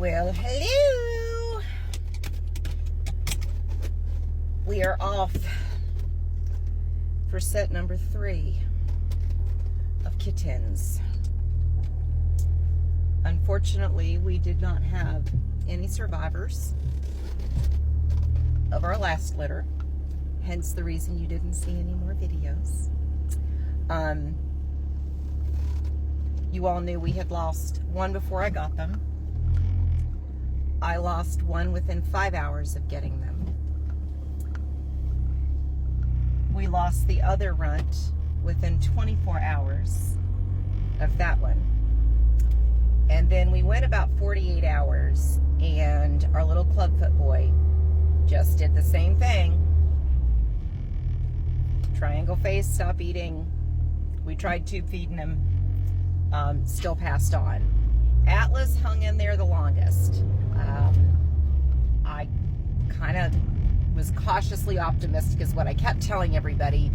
Well, hello. We are off for set number 3 of kittens. Unfortunately, we did not have any survivors of our last litter, hence the reason you didn't see any more videos. You all knew we had lost one before I got them. I lost one within 5 hours of getting them. We lost the other runt within 24 hours of that one. And then we went about 48 hours and our little clubfoot boy just did the same thing. Triangle face, stop eating. We tried tube feeding him, still passed on. Atlas hung in there the longest. I kind of was cautiously optimistic is what I kept telling everybody,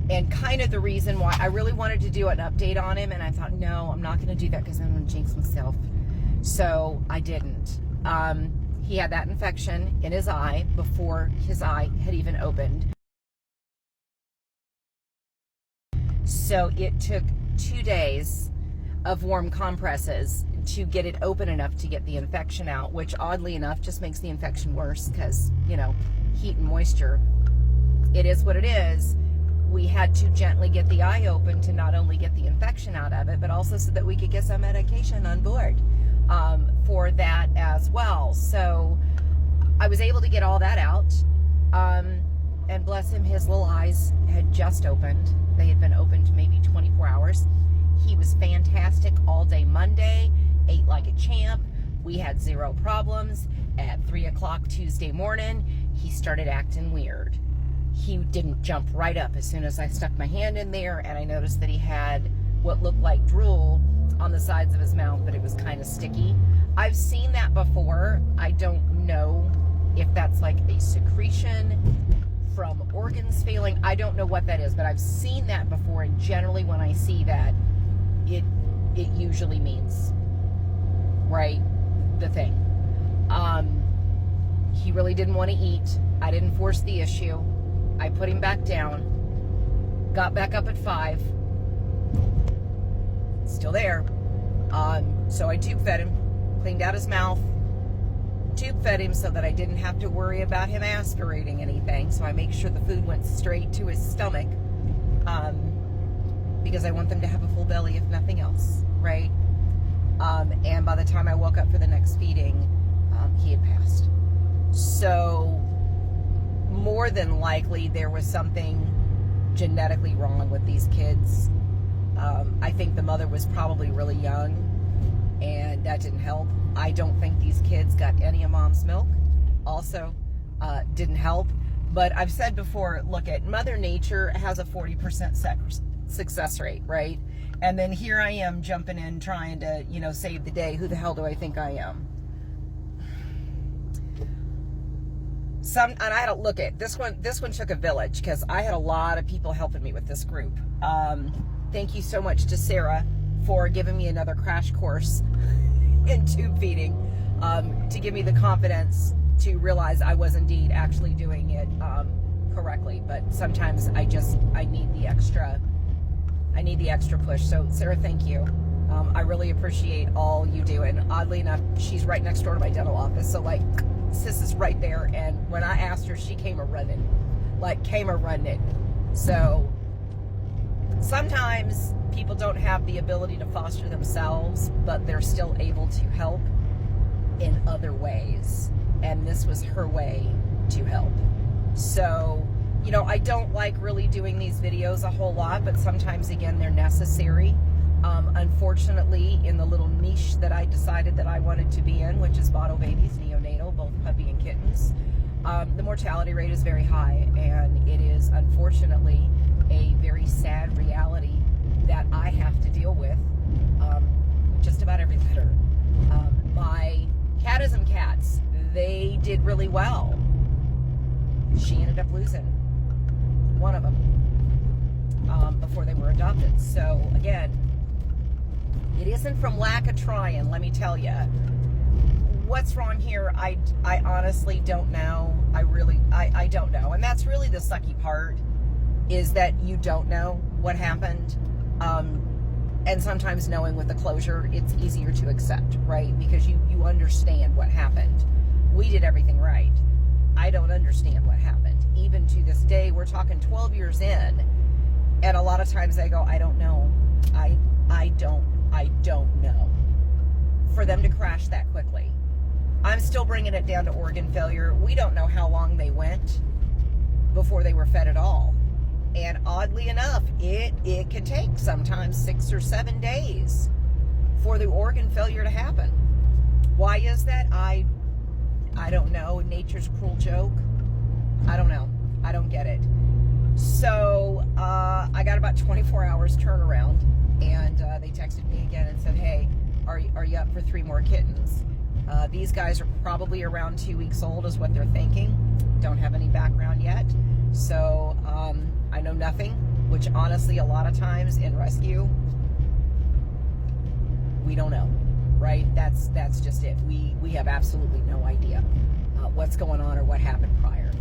and kind of the reason why I really wanted to do an update on him, and I thought, no, I'm not going to do that because I'm going to jinx myself. So I didn't. He had that infection in his eye before his eye had even opened. So it took 2 days of warm compresses to get it open enough to get the infection out, which oddly enough just makes the infection worse because, you know, heat and moisture. It is what it is. We had to gently get the eye open to not only get the infection out of it, but also so that we could get some medication on board for that as well. So I was able to get all that out. And bless him, his little eyes had just opened. They had been opened maybe 24 hours. He was fantastic all day Monday, ate like a champ. We had 0 problems. At 3 o'clock Tuesday morning, he started acting weird. He didn't jump right up as soon as I stuck my hand in there, and I noticed that he had what looked like drool on the sides of his mouth, but it was kind of sticky. I've seen that before. I don't know if that's like a secretion from organs failing. I don't know what that is, but I've seen that before, and generally when I see that, it usually means, right, the thing. He really didn't want to eat. I didn't force the issue. I put him back down, got back up at 5, still there. So I tube fed him, cleaned out his mouth, tube fed him so that I didn't have to worry about him aspirating anything. So I make sure the food went straight to his stomach, because I want them to have a full belly if nothing else, right? And by the time I woke up for the next feeding, he had passed. So more than likely there was something genetically wrong with these kids. I think the mother was probably really young, and that didn't help. I don't think these kids got any of mom's milk. Also, didn't help. But I've said before, look, at Mother Nature has a 40% success rate, right? And then here I am jumping in trying to, you know, save the day. Who the hell do I think I am? And I had to look at this one. This one took a village because I had a lot of people helping me with this group. Thank you so much to Sarah for giving me another crash course in tube feeding, to give me the confidence to realize I was indeed actually doing it correctly. But sometimes I need the extra push. So Sarah, thank you. I really appreciate all you do. And oddly enough, she's right next door to my dental office. So like, sis is right there. And when I asked her, she came a running. So sometimes people don't have the ability to foster themselves, but they're still able to help in other ways. And this was her way to help. So, you know, I don't like really doing these videos a whole lot, but sometimes, again, they're necessary. Unfortunately, in the little niche that I decided that I wanted to be in, which is bottle babies, neonatal, both puppy and kittens, the mortality rate is very high, and it is unfortunately a very sad reality that I have to deal with just about every litter. My Kitten cats, they did really well. She ended up losing one of them before they were adopted. So again, it isn't from lack of trying, let me tell you. what's wrong here, I honestly don't know. I don't know. And that's really the sucky part, is that you don't know what happened. And sometimes knowing with the closure, it's easier to accept, right? Because you understand what happened. We did everything right. I don't understand what happened. Even to this day, we're talking 12 years in, and a lot of times I go, I don't know. I don't know. For them to crash that quickly. I'm still bringing it down to organ failure. We don't know how long they went before they were fed at all. And oddly enough, it can take sometimes 6 or 7 days for the organ failure to happen. Why is that? I don't know. Nature's a cruel joke. I don't know. I don't get it. So I got about 24 hours turnaround, and they texted me again and said, hey, are you up for 3 more kittens? These guys are probably around 2 weeks old is what they're thinking. Don't have any background yet. So I know nothing, which honestly, a lot of times in rescue, we don't know, right? That's just it. We have absolutely no idea what's going on or what happened prior.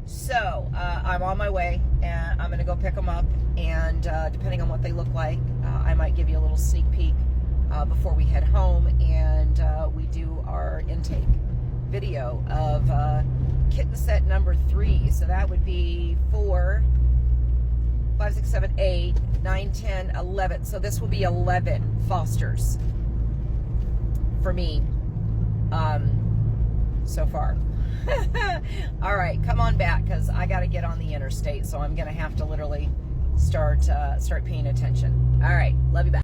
So I'm on my way, and I'm going to go pick them up, and depending on what they look like, I might give you a little sneak peek before we head home, and we do our intake video of kitten set number 3. So that would be 4, 5, 6, 7, 8, 9, 10, 11. So this will be 11 fosters for me so far. All right, come on back, because I got to get on the interstate, so I'm going to have to literally start paying attention. All right, love you back.